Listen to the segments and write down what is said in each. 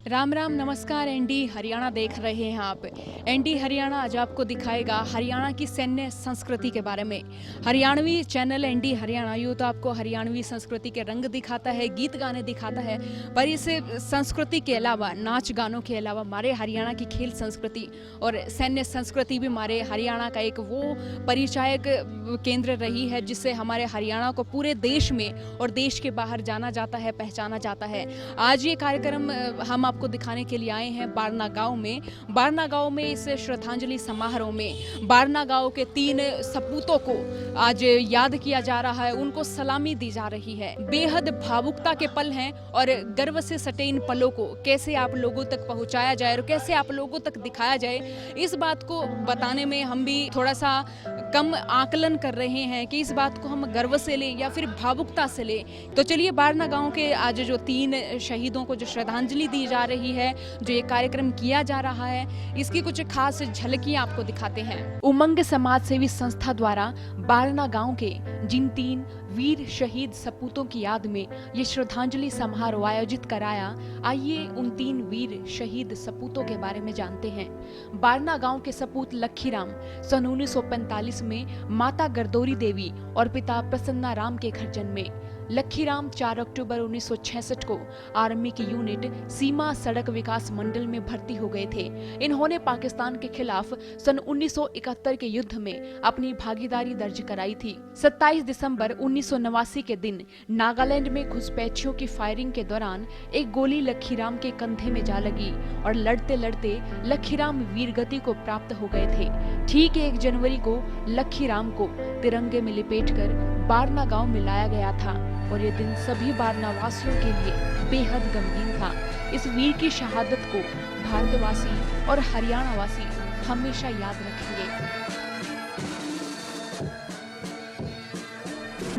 राम राम नमस्कार। एनडी हरियाणा देख रहे हैं आप। एनडी हरियाणा आज आपको दिखाएगा हरियाणा की सैन्य संस्कृति के बारे में। हरियाणवी चैनल एनडी हरियाणा यूँ तो आपको हरियाणवी संस्कृति के रंग दिखाता है, गीत गाने दिखाता है, पर इस संस्कृति के अलावा, नाच गानों के अलावा हमारे हरियाणा की खेल संस्कृति और सैन्य संस्कृति भी हमारे हरियाणा का एक वो परिचायक केंद्र रही है जिससे हमारे हरियाणा को पूरे देश में और देश के बाहर जाना जाता है, पहचाना जाता है। आज ये कार्यक्रम हम आपको दिखाने के लिए आए हैं बारना गांव में। बारना गांव में इस श्रद्धांजलि समारोह में बारना गांव के 3 सपूतों को आज याद किया जा रहा है, उनको सलामी दी जा रही है। बेहद भावुकता के पल हैं और गर्व से सटे इन पलों को कैसे आप लोगों तक पहुंचाया जाए और कैसे आप लोगों तक दिखाया जाए, इस बात को बताने में हम भी थोड़ा सा कम आकलन कर रहे हैं कि इस बात को हम गर्व से लें या फिर भावुकता से लें। तो चलिए बारना गांव के आज जो 3 शहीदों को जो श्रद्धांजलि दी जा रही है, जो ये कार्यक्रम किया जा रहा है, इसकी कुछ खास झलकियां आपको दिखाते हैं। उमंग समाज सेवी संस्था द्वारा बारना गांव के जिन 3 वीर शहीद सपूतों की याद में ये श्रद्धांजलि समारोह आयोजित कराया, आइए उन 3 वीर शहीद सपूतों के बारे में जानते हैं। बारना गांव के सपूत लखीराम सन 1945 में माता गरदौरी देवी और पिता प्रसन्ना राम के घर जन्मे। लखीराम 4 अक्टूबर 1966 को आर्मी की यूनिट सीमा सड़क विकास मंडल में भर्ती हो गए थे। इन्होंने पाकिस्तान के खिलाफ सन 1971 के युद्ध में अपनी भागीदारी दर्ज कराई थी। 27 दिसंबर 1989 के दिन नागालैंड में घुसपैठियों की फायरिंग के दौरान एक गोली लखीराम के कंधे में जा लगी और लड़ते लड़ते लखीराम वीरगति को प्राप्त हो गए थे। ठीक 1 जनवरी को लखीराम को तिरंगे में लिपेटकर बारना गांव में लाया गया था और ये दिन सभी बारना वासियों के लिए बेहद गमगीन था। इस वीर की शहादत को भारतवासी और हरियाणा वासी हमेशा याद रखेंगे।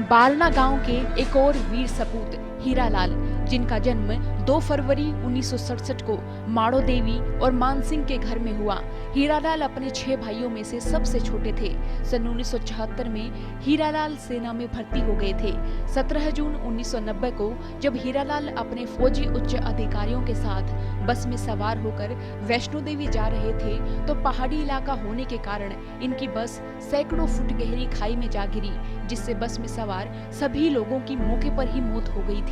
बारना गांव के एक और वीर सपूत हीरालाल, जिनका जन्म 2 फरवरी 1967 को माड़ो देवी और मानसिंह के घर में हुआ। हीरालाल अपने 6 भाइयों में से सबसे छोटे थे। सन 1974 में हीरालाल सेना में भर्ती हो गए थे। 17 जून 1990 को जब हीरालाल अपने फौजी उच्च अधिकारियों के साथ बस में सवार होकर वैष्णो देवी जा रहे थे तो पहाड़ी इलाका होने के कारण इनकी बस सैकड़ों फुट गहरी खाई में जा गिरी, जिससे बस में सवार सभी लोगों की मौके पर ही मौत हो गई थी।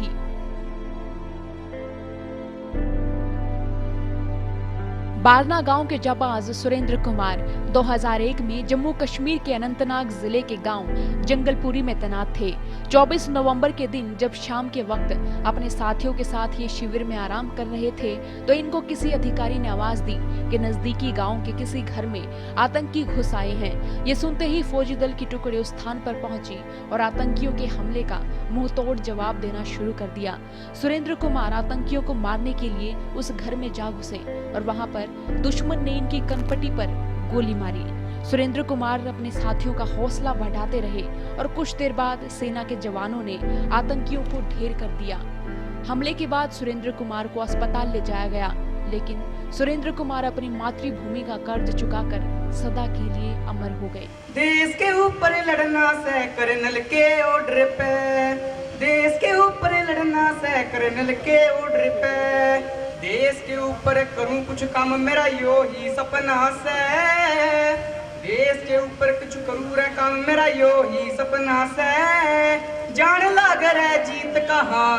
बारना गांव के जाबाज सुरेंद्र कुमार 2001 में जम्मू कश्मीर के अनंतनाग जिले के गांव जंगलपुरी में तैनात थे। 24 नवंबर के दिन जब शाम के वक्त अपने साथियों के साथ ये शिविर में आराम कर रहे थे तो इनको किसी अधिकारी ने आवाज दी कि नजदीकी गांव के किसी घर में आतंकी घुस आए हैं। ये सुनते ही फौजी दल की टुकड़ी उस स्थान पर पहुंची और आतंकियों के हमले का मुंहतोड़ जवाब देना शुरू कर दिया। सुरेंद्र कुमार आतंकियों को मारने के लिए उस घर में जा घुसे और वहां पर दुश्मन ने इनकी कनपटी पर गोली मारी। सुरेंद्र कुमार अपने साथियों का हौसला बढ़ाते रहे और कुछ देर बाद सेना के जवानों ने आतंकियों को ढेर कर दिया। हमले के बाद सुरेंद्र कुमार को अस्पताल ले जाया गया, लेकिन सुरेंद्र कुमार अपनी मातृभूमि का कर्ज चुकाकर सदा के लिए अमर हो गए। देश के ऊपर लड़ना से कर्नल के ऑर्डर पे, देश के ऊपर लड़ना से कर्नल के ऑर्डर पे, देश के ऊपर करूं कुछ काम मेरा यो ही सपना से, देश के ऊपर कुछ करूं रे काम मेरा यो ही सपना से। जान लाग रे जीत कहाँ,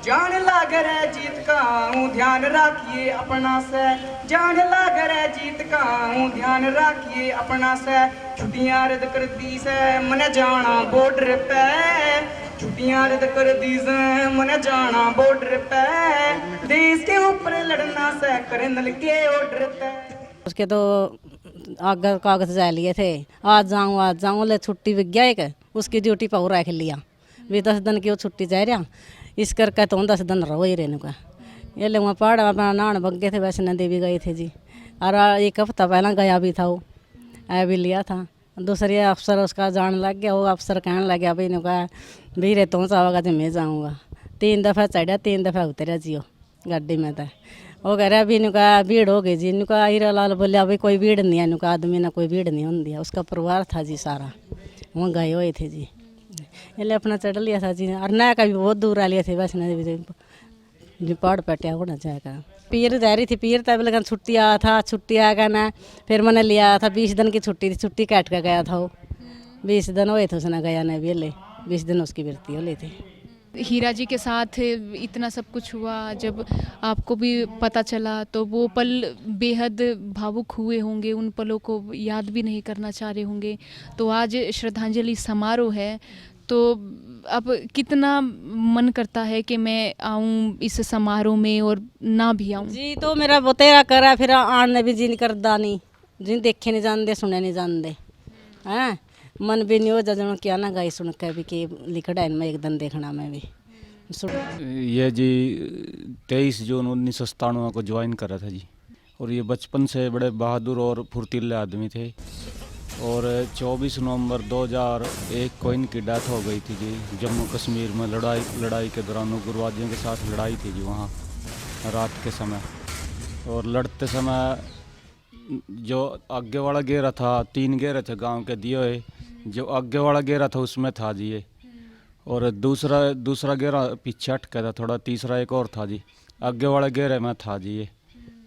जान लाग रे जीत कहाँ, ध्यान रखिए अपना से, जान लाग रे जीत कहाँ, ध्यान रखिए अपना से। छुट्टियां रद्द कर दी से मने जाना बॉर्डर पे, छुट्टियां रद्द कर दी से मने जाना बॉर्डर पे, देश के ऊपर लड़ना से कर्नल के ऑर्डर पे। उसके तो आगे कागज जा लिए थे, आज जाऊँ ले छुट्टी भी गया एक, उसकी ड्यूटी पर रख लिया भी 10 दिन की वो छुट्टी जा रहा, इस करके तो 10 दिन रहो ही रहने का। ये ले वहाँ पहाड़ अपना नान बग्गे थे, वैष्णो देवी गए थे जी, और 1 हफ्ता पहला गया भी था, वो आ भी लिया था। दूसरे अफसर उसका जान लग गया, वो अफसर कहने लग गया भाई ने कहा भी रे तुम चाहोगा तो मैं जाऊँगा। 3 दफ़ा चढ़ा 3 दफ़ा उतरा जियो गाड़ी में था। वो कह रहा अभी कहा भीड़ हो गई जी, इनका हीरालाल बोलिया भाई कोई भीड़ नहीं है, इनका आदमी ना कोई भीड़ नहीं होती है। उसका परिवार था जी सारा, वहाँ गए हुए थे जी, इसलिए अपना चढ़ लिया था जी। और नया का भी बहुत दूर आ लिया थे वैष्णो देवी जी पहाड़ पटिया होना जाएगा। पीर जा रही थी, पीर तब लगन छुट्टी आया था, छुट्टी आएगा ना, फिर मैंने लिया था 20 दिन की छुट्टी थी, छुट्टी काट कर गया था वो। 20 दिन हुए थे उसने गया नहीं भी ले, 20 दिन उसकी वृत्ति हो ली थी। हीरा जी के साथ इतना सब कुछ हुआ, जब आपको भी पता चला तो वो पल बेहद भावुक हुए होंगे, उन पलों को याद भी नहीं करना चाह रहे होंगे। तो आज श्रद्धांजलि समारोह है, तो अब कितना मन करता है कि मैं आऊं इस समारोह में और ना भी आऊं। जी तो मेरा बतेरा करा, फिर आने भी जी नहीं करदा नहीं, जी देखे नहीं जानते, सुने नहीं जानते हैं, मन भी नहीं हो जजन क्या ना गई सुन के भी कि लिखड़ा है, मैं एक दिन देखना मैं भी सुन। ये जी 23 जून 1997 को ज्वाइन करा था जी, और ये बचपन से बड़े बहादुर और फुर्तीले आदमी थे। और 24 नवंबर 2001 को इनकी डेथ हो गई थी जी, जम्मू कश्मीर में लड़ाई के दौरान उग्रवादियों के साथ लड़ाई थी जी वहाँ रात के समय। और लड़ते समय जो आगे वाला घेरा था, 3 घेरे थे गांव के दिए हुए, जो आगे वाला घेरा था उसमें था जी ये, और दूसरा घेरा पीछे अटका था थोड़ा, तीसरा एक और था जी, आगे वाले घेरे में था जी ये,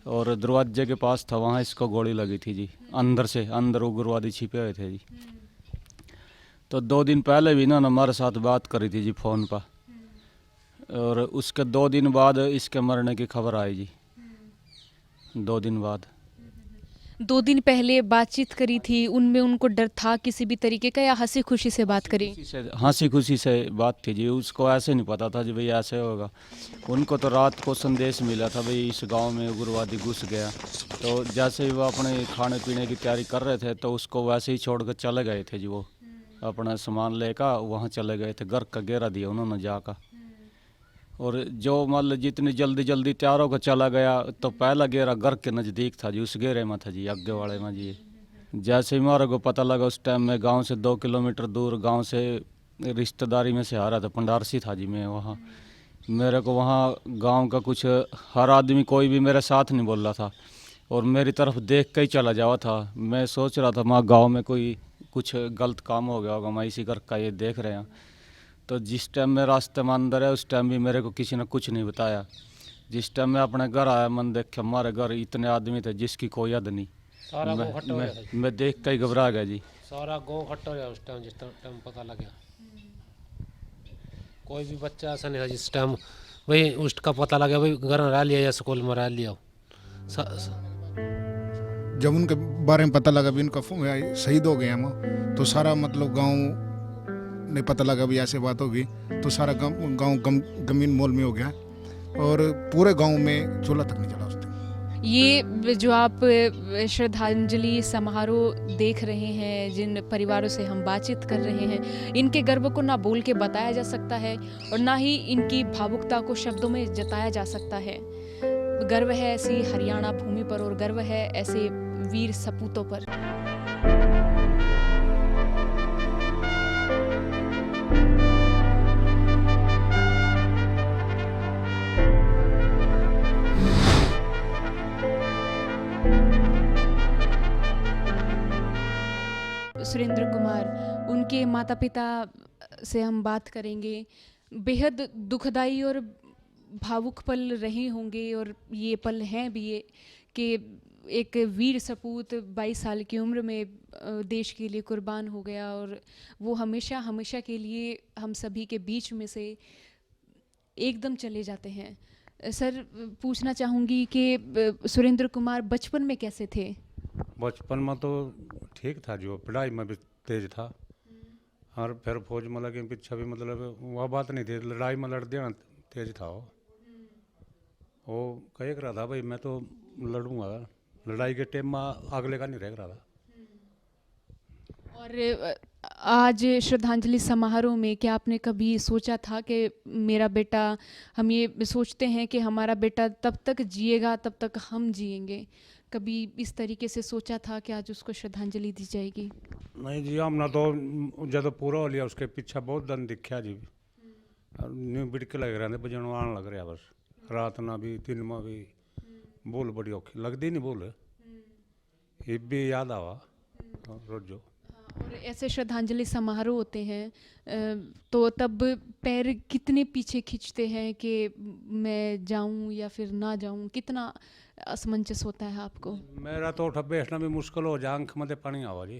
और दरवाजे के पास था, वहाँ इसको गोली लगी थी जी, अंदर उग्रवादी छिपे हुए थे जी। तो 2 दिन पहले भी इन्होंने हमारे साथ बात करी थी जी फ़ोन पर, और उसके 2 दिन बाद इसके मरने की खबर आई जी, 2 दिन बाद। 2 दिन पहले बातचीत करी थी, उनमें उनको डर था किसी भी तरीके का, या हंसी खुशी से बात करी? हंसी खुशी से बात थी जी, उसको ऐसे नहीं पता था जी भाई ऐसे होगा। उनको तो रात को संदेश मिला था भाई इस गांव में उग्रवादी घुस गया, तो जैसे ही वो अपने खाने पीने की तैयारी कर रहे थे तो उसको वैसे ही छोड़ कर चले गए थे जी, वो अपना सामान लेकर वहाँ चले गए थे, घर का घेरा दिया उन्होंने जाकर। और जो मतलब जितनी जल्दी तैयार होकर चला गया, तो पहला घेरा घर के नज़दीक था जी, उस घेरे में था जी, आगे वाले में जी। जैसे ही हमारे को पता लगा उस टाइम में गांव से 2 किलोमीटर दूर गांव से रिश्तेदारी में से आ रहा था, पंडारसी था जी मैं वहाँ। मेरे को वहाँ गांव का कुछ हर आदमी कोई भी मेरे साथ नहीं बोल रहा था, और मेरी तरफ देख के ही चला जावा था। मैं सोच रहा था वहाँ गाँव में कोई कुछ गलत काम हो गया होगा, मैं इसी घर का ये देख रहे हैं। तो जिस टाइम मैं रास्ते में अंदर है उस टाइम भी मेरे को किसी ने कुछ नहीं बताया। जिस टाइम मैं अपने घर आया, मन देख हमारे घर इतने आदमी थे जिसकी कोई हद नहीं। मैं देख के ही घबरा गया जी। सारा गाँव इकट्ठा हो गया उस टाइम, जिस टाइम पता लगा। कोई भी बच्चा ऐसा नहीं था जिस टाइम भाई उसका पता लगा भाई घर में रह लिया या स्कूल में रह लिया। जब उनके बारे में पता लगा भी उनका शहीद हो गया हम, तो सारा मतलब गांव ने पता लगा भी ऐसे बात होगी, तो सारा गांव गमीन मोल में हो गया, और पूरे गांव में चूल्हा तक नहीं जला उस दिन। ये जो आप श्रद्धांजलि समारोह देख रहे हैं, जिन परिवारों से हम बातचीत कर रहे हैं, इनके गर्व को ना बोल के बताया जा सकता है और ना ही इनकी भावुकता को शब्दों में जताया जा सकता है। गर्व है ऐसी हरियाणा भूमि पर, और गर्व है ऐसे वीर सपूतों पर। सुरेंद्र कुमार, उनके माता पिता से हम बात करेंगे। बेहद दुखदाई और भावुक पल रहे होंगे, और ये पल हैं भी ये कि एक वीर सपूत 22 साल की उम्र में देश के लिए कुर्बान हो गया, और वो हमेशा के लिए हम सभी के बीच में से एकदम चले जाते हैं। सर, पूछना चाहूँगी कि सुरेंद्र कुमार बचपन में कैसे थे? बचपन में तो ठीक था, जो पढ़ाई में भी तेज था, और फिर फौज में लगे पीछे भी मतलब वह बात नहीं थी, लड़ाई में लड़ देना तेज था वो कह रहा था भाई मैं तो लड़ूंगा, लड़ाई के टाइम में अगले का नहीं रह रहा था। और आज श्रद्धांजलि समारोह में क्या आपने कभी सोचा था कि मेरा बेटा, हम ये सोचते हैं कि हमारा बेटा तब तक जिएगा तब तक हम जिएंगे, कभी इस तरीके से सोचा था कि आज उसको श्रद्धांजलि दी जाएगी? नहीं जी, हमने तो जब पूरा हो लिया उसके पीछे बहुत दिन दिखा जी, न्यू बिड़के लग रहे थे, बजन आने लग रहा बस, रात ना भी दिन में भी बोल बड़ी औखी लगती नहीं बोल, ये भी याद आवा रोजो। और ऐसे श्रद्धांजलि समारोह होते हैं तो तब पैर कितने पीछे खींचते हैं कि मैं जाऊं या फिर ना जाऊं, कितना असमंजस होता है आपको? मेरा तो उठ बैठना भी मुश्किल हो जा, आंख में पानी आवा जी,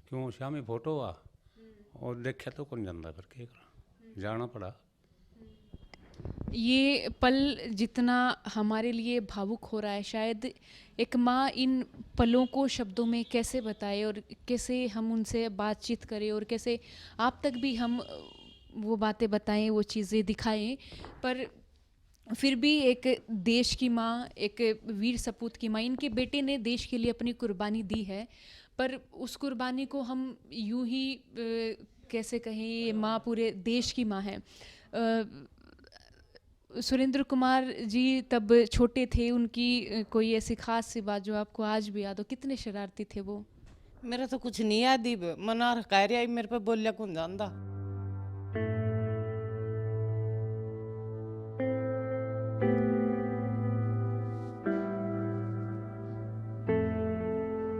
क्यों शामी फोटो आ और देखा तो कौन जाता, फिर क्या करा, जाना पड़ा। ये पल जितना हमारे लिए भावुक हो रहा है, शायद एक माँ इन पलों को शब्दों में कैसे बताए और कैसे हम उनसे बातचीत करें और कैसे आप तक भी हम वो बातें बताएं, वो चीज़ें दिखाएं, पर फिर भी एक देश की माँ, एक वीर सपूत की माँ, इनके बेटे ने देश के लिए अपनी कुर्बानी दी है, पर उस कुर्बानी को हम यूं ही कैसे कहें, ये माँ पूरे देश की माँ है। सुरेंद्र कुमार जी तब छोटे थे, उनकी कोई ऐसी खास सी बात जो आपको आज भी याद हो? कितने शरारती थे वो? मेरा तो कुछ नहीं याद ही, मना कह रहा मेरे पे बोलिया कौन जानता।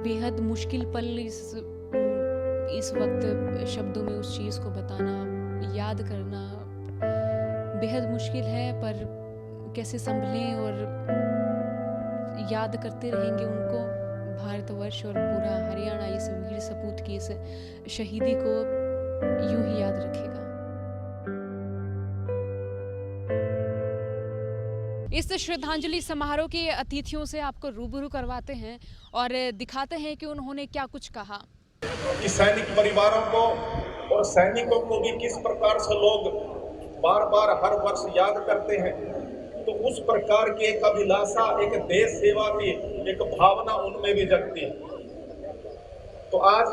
बेहद मुश्किल पल इस वक्त शब्दों में उस चीज़ को बताना, याद करना बेहद मुश्किल है, पर कैसे संभलें और याद करते रहेंगे उनको। भारतवर्ष और पूरा हरियाणा इस वीर सपूत की इस शहीदी को यूं ही याद रखेगा। इस श्रद्धांजलि समारोह के अतिथियों से आपको रूबरू करवाते हैं और दिखाते हैं कि उन्होंने क्या कुछ कहा। कि सैनिक परिवारों को और सैनिकों को भी किस प्रकार से लोग बार बार हर वर्ष याद करते हैं, तो उस प्रकार की एक अभिलाषा, एक देश सेवा की एक भावना उनमें भी जगती है। तो आज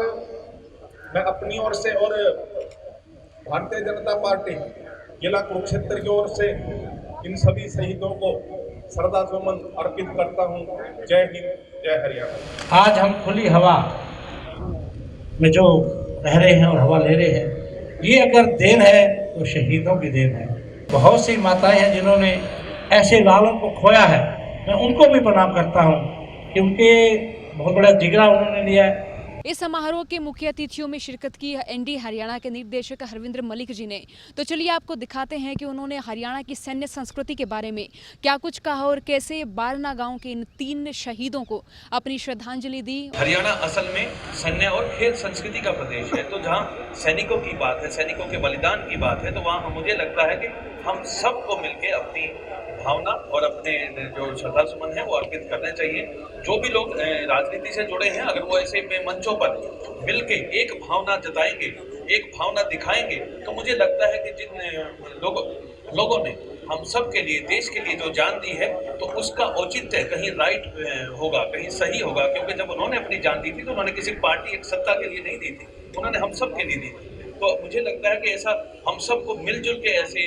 मैं अपनी ओर से और भारतीय जनता पार्टी जिला कुरुक्षेत्र की ओर से इन सभी शहीदों को श्रद्धासुमन अर्पित करता हूं। जय हिंद, जय हरियाणा। आज हम खुली हवा में जो रह रहे हैं और हवा ले रहे हैं, ये अगर देन है तो शहीदों की देन है। बहुत सी माताएं हैं जिन्होंने ऐसे लालों को खोया है, मैं उनको भी प्रणाम करता हूँ कि उनके बहुत बड़ा जिगरा उन्होंने लिया है। इस समारोह के मुख्य अतिथियों में शिरकत की एनडी हरियाणा के निर्देशक हरविंद्र मलिक जी ने। तो चलिए आपको दिखाते हैं कि उन्होंने हरियाणा की सैन्य संस्कृति के बारे में क्या कुछ कहा और कैसे बारना गांव के इन 3 शहीदों को अपनी श्रद्धांजलि दी। हरियाणा असल में सैन्य और खेल संस्कृति का प्रदेश है, तो जहाँ सैनिकों की बात है, सैनिकों के बलिदान की बात है, तो वहाँ मुझे लगता है कि हम सबको मिलकर अपनी भावना और अपने जो श्रद्धा सुमन है वो अर्पित करने चाहिए। जो भी लोग राजनीति से जुड़े हैं, अगर वो ऐसे मंचों पर मिलके एक भावना जताएंगे, एक भावना दिखाएंगे, तो मुझे लगता है कि जिन लोगों ने हम सब के लिए, देश के लिए जो जान दी है, तो उसका औचित्य कहीं राइट होगा, कहीं सही होगा। क्योंकि जब उन्होंने अपनी जान दी थी तो उन्होंने किसी पार्टी, एक सत्ता के लिए नहीं दी थी, उन्होंने हम सब के लिए दी थी। तो मुझे लगता है कि ऐसा हम सबको मिलजुल के ऐसे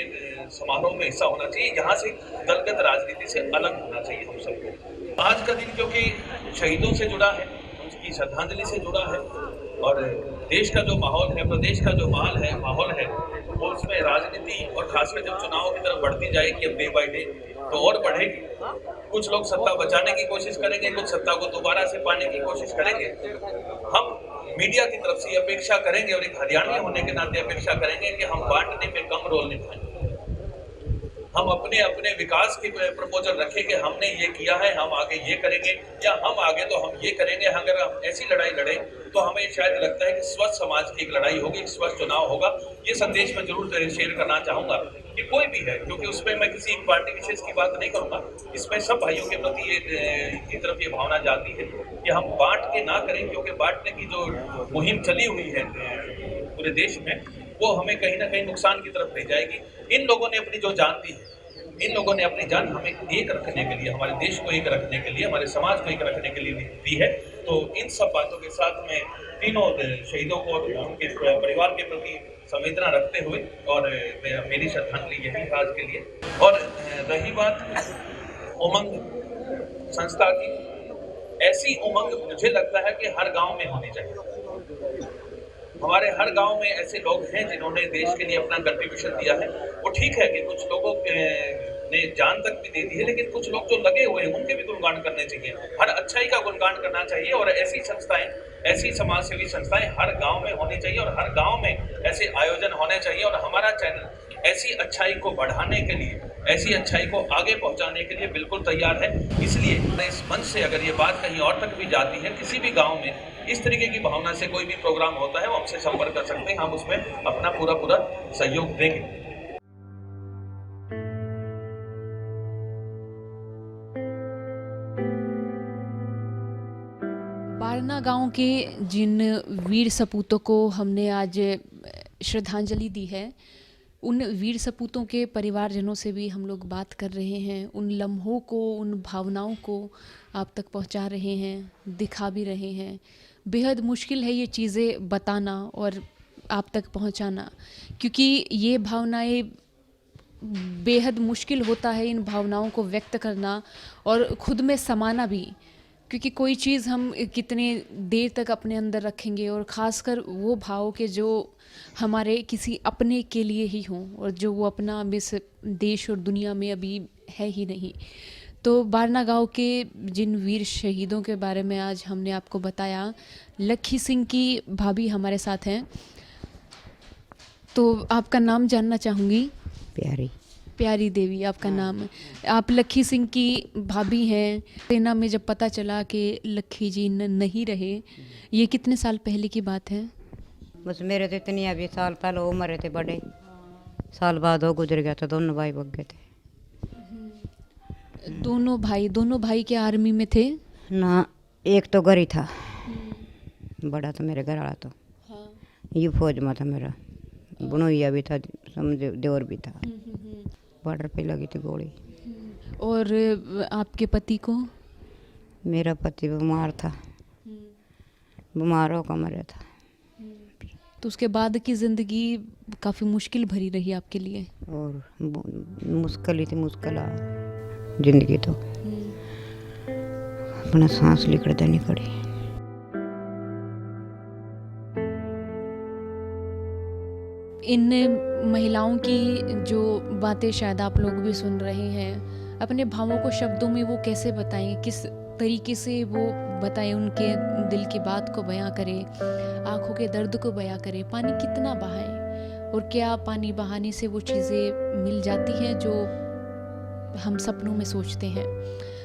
समारोह में हिस्सा होना चाहिए, जहाँ से दलगत राजनीति से अलग होना चाहिए हम सबको। आज का दिन क्योंकि शहीदों से जुड़ा है, उनकी श्रद्धांजलि से जुड़ा है, और देश का जो माहौल है, प्रदेश का जो माहौल है, वो उसमें राजनीति और खासकर जब चुनाव की तरफ बढ़ती जाएगी अब डे बाई डे, तो और बढ़ेगी। कुछ लोग सत्ता बचाने की कोशिश करेंगे, कुछ सत्ता को दोबारा से पाने की कोशिश करेंगे। हम मीडिया की तरफ से अपेक्षा करेंगे और एक हरियाणवी होने के नाते अपेक्षा करेंगे कि हम बांटने में कम रोल निभाएं। हम अपने अपने विकास की प्रपोजल रखें कि हमने ये किया है, हम आगे ये करेंगे, या हम आगे तो हम ये करेंगे। अगर हम ऐसी लड़ाई लड़ें तो हमें शायद लगता है कि स्वस्थ समाज की एक लड़ाई होगी, स्वस्थ चुनाव होगा। ये संदेश मैं जरूर शेयर करना चाहूँगा कि कोई भी है, क्योंकि उसमें मैं किसी एक पार्टी विशेष की बात नहीं करूँगा। इसमें सब भाइयों के प्रति की तरफ ये भावना जाती है कि हम बांट के ना करें, क्योंकि बांटने की जो मुहिम चली हुई है पूरे देश में, वो हमें कहीं ना कहीं नुकसान की तरफ ले जाएगी। इन लोगों ने अपनी जो जान दी है, इन लोगों ने अपनी जान हमें एक रखने के लिए, हमारे देश को एक रखने के लिए, हमारे समाज को एक रखने के लिए दी है। तो इन सब बातों के साथ मैं तीनों शहीदों को और उनके परिवार के प्रति संवेदना रखते हुए, और मेरी श्रद्धांजलि यही है आज के लिए। और रही बात उमंग संस्था की, ऐसी उमंग मुझे लगता है कि हर गांव में होनी चाहिए। हमारे हर गांव में ऐसे लोग हैं जिन्होंने देश के लिए अपना कंट्रीब्यूशन दिया है। वो ठीक है कि कुछ लोगों ने जान तक भी दे दी है, लेकिन कुछ लोग जो लगे हुए हैं उनके भी गुणगान करने चाहिए, हर अच्छाई का गुणगान करना चाहिए। और ऐसी संस्थाएं, ऐसी समाज सेवी संस्थाएं हर गांव में होनी चाहिए और हर गांव में ऐसे आयोजन होने चाहिए। और हमारा चैनल ऐसी अच्छाई को बढ़ाने के लिए, ऐसी अच्छाई को आगे पहुंचाने के लिए बिल्कुल तैयार है। इसलिए इस मंच से अगर ये बात कहीं और तक भी जाती है, किसी भी गांव में इस तरीके की भावना से कोई भी प्रोग्राम होता है, वो हमसे संपर्क कर सकते हैं, हम उसमें अपना पूरा सहयोग देंगे। बारना गांव के जिन वीर सपूतों को हमने आज श्रद्धांजलि दी है, उन वीर सपूतों के परिवारजनों से भी हम लोग बात कर रहे हैं, उन लम्हों को, उन भावनाओं को आप तक पहुंचा रहे हैं, दिखा भी रहे हैं। बेहद मुश्किल है ये चीज़ें बताना और आप तक पहुंचाना, क्योंकि ये भावनाएं बेहद मुश्किल होता है इन भावनाओं को व्यक्त करना और ख़ुद में समाना भी, क्योंकि कोई चीज़ हम कितने देर तक अपने अंदर रखेंगे, और ख़ासकर वो भाव के जो हमारे किसी अपने के लिए ही हों और जो वो अपना इस देश और दुनिया में अभी है ही नहीं। तो बारना गांव के जिन वीर शहीदों के बारे में आज हमने आपको बताया, लखी सिंह की भाभी हमारे साथ हैं। तो आपका नाम जानना चाहूँगी। प्यारी देवी आपका नाम है। आप लखी सिंह की भाभी हैं। सेना में जब पता चला कि लखी जी नहीं रहे, ये कितने साल पहले की बात है? बस मेरे तो इतनी अभी साल पहले वो मरे थे, बड़े साल बाद वो गुजर गया था। दोनों भाई बग गए थे। दोनों भाई के आर्मी में थे ना? एक तो घर ही था, बड़ा तो मेरे घर वाला तो ये फौज में था। मेरा बुनोइया भी था, समझे देवर भी था। बॉर्डर पे लगी थी गोली। और आपके पति को? मेरा पति बीमार था, बीमार होकर मरा था। तो उसके बाद की ज़िंदगी काफ़ी मुश्किल भरी रही आपके लिए? और मुश्किल ही थी, मुश्किल जिंदगी तो अपना सांस लेकर देनी पड़ी। इन महिलाओं की जो बातें शायद आप लोग भी सुन रहे हैं, अपने भावों को शब्दों में वो कैसे बताएं, किस तरीके से वो बताएं, उनके दिल की बात को बयां करें, आंखों के दर्द को बयां करें, पानी कितना बहाएं और क्या पानी बहाने से वो चीज़ें मिल जाती हैं जो हम सपनों में सोचते हैं।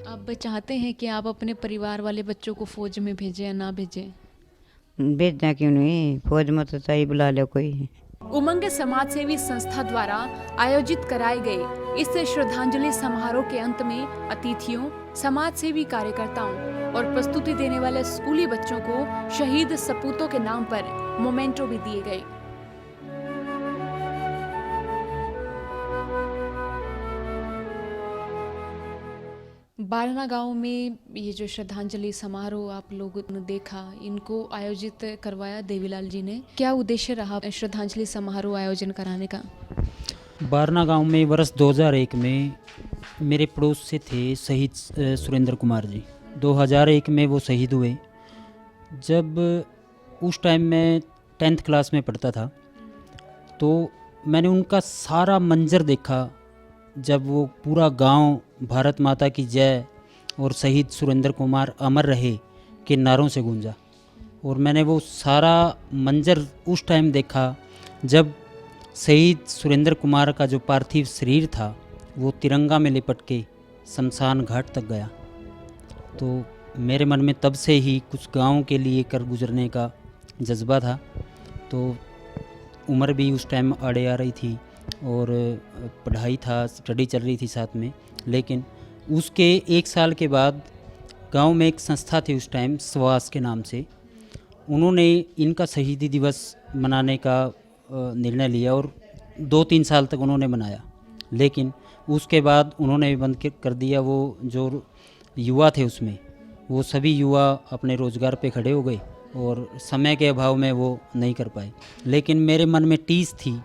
आप चाहते हैं कि आप अपने परिवार वाले बच्चों को फ़ौज में भेजें या ना भेजें? भेजना क्यों नहीं, फौज में तो चाहिए, बुला ले कोई। उमंग समाज सेवी संस्था द्वारा आयोजित कराए गए इस श्रद्धांजलि समारोह के अंत में अतिथियों, समाज सेवी कार्यकर्ताओं और प्रस्तुति देने वाले स्कूली बच्चों को शहीद सपूतों के नाम पर मोमेंटो भी दिए गए। बारना गांव में ये जो श्रद्धांजलि समारोह आप लोगों ने देखा, इनको आयोजित करवाया देवीलाल जी ने। क्या उद्देश्य रहा श्रद्धांजलि समारोह आयोजन कराने का? बारना गांव में वर्ष 2001 में मेरे पड़ोस से थे शहीद सुरेंद्र कुमार जी। 2001 में वो शहीद हुए। जब उस टाइम मैं 10th क्लास में पढ़ता था, तो मैंने उनका सारा मंजर देखा। जब वो पूरा गांव भारत माता की जय और शहीद सुरेंद्र कुमार अमर रहे के नारों से गूंजा, और मैंने वो सारा मंजर उस टाइम देखा जब शहीद सुरेंद्र कुमार का जो पार्थिव शरीर था वो तिरंगा में लिपट के शमशान घाट तक गया। तो मेरे मन में तब से ही कुछ गांव के लिए कर गुजरने का जज्बा था। तो उम्र भी उस टाइम आड़े आ रही थी और पढ़ाई था, स्टडी चल रही थी साथ में। लेकिन उसके 1 साल के बाद गांव में एक संस्था थी उस टाइम, स्वास के नाम से, उन्होंने इनका शहीदी दिवस मनाने का निर्णय लिया और 2-3 साल तक उन्होंने मनाया। लेकिन उसके बाद उन्होंने बंद कर दिया। वो जो युवा थे उसमें, वो सभी युवा अपने रोज़गार पे खड़े हो गए और समय के अभाव में वो नहीं कर पाए। लेकिन मेरे मन में टीस थी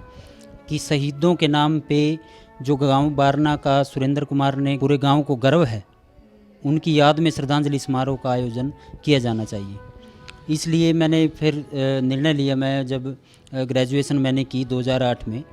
कि शहीदों के नाम पे जो गांव बारना का सुरेंद्र कुमार ने पूरे गांव को गर्व है, उनकी याद में श्रद्धांजलि समारोह का आयोजन किया जाना चाहिए। इसलिए मैंने फिर निर्णय लिया। मैं जब ग्रेजुएशन मैंने की 2008 में,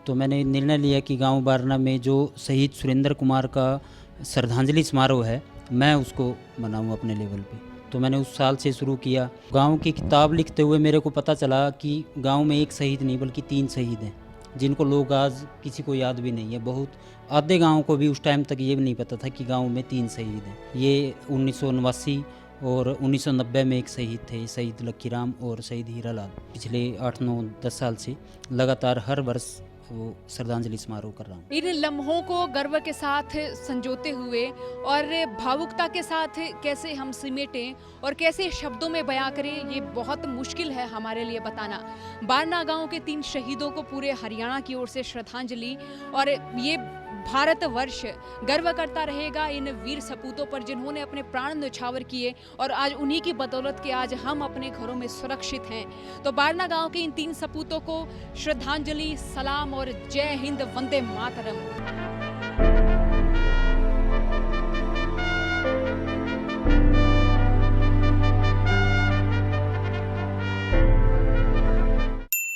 तो मैंने निर्णय लिया कि गांव बारना में जो शहीद सुरेंद्र कुमार का श्रद्धांजलि समारोह है मैं उसको मनाऊं अपने लेवल पे। तो मैंने उस साल से शुरू किया। गांव की किताब लिखते हुए मेरे को पता चला कि गांव में एक शहीद नहीं बल्कि 3 शहीद हैं, जिनको लोग आज किसी को याद भी नहीं है। बहुत आधे गांव को भी उस टाइम तक ये भी नहीं पता था कि गांव में 3 शहीद हैं। ये 1989 और 1990 में एक शहीद थे, शहीद लक्कीराम और शहीद हीरालाल। पिछले 8, 9, 10 साल से लगातार हर वर्ष वो श्रद्धांजलि समारोह कर रहा हूँ। इन लम्हों को गर्व के साथ संजोते हुए और भावुकता के साथ कैसे हम सिमेटें और कैसे शब्दों में बयां करें, ये बहुत मुश्किल है हमारे लिए बताना। बारना गांव के 3 शहीदों को पूरे हरियाणा की ओर से श्रद्धांजलि, और ये भारतवर्ष गर्व करता रहेगा इन वीर सपूतों पर जिन्होंने अपने प्राण न्यौछावर किए, और आज उन्हीं की बदौलत के आज हम अपने घरों में सुरक्षित हैं। तो बारना गांव के इन 3 सपूतों को श्रद्धांजलि, सलाम और जय हिंद, वंदे मातरम।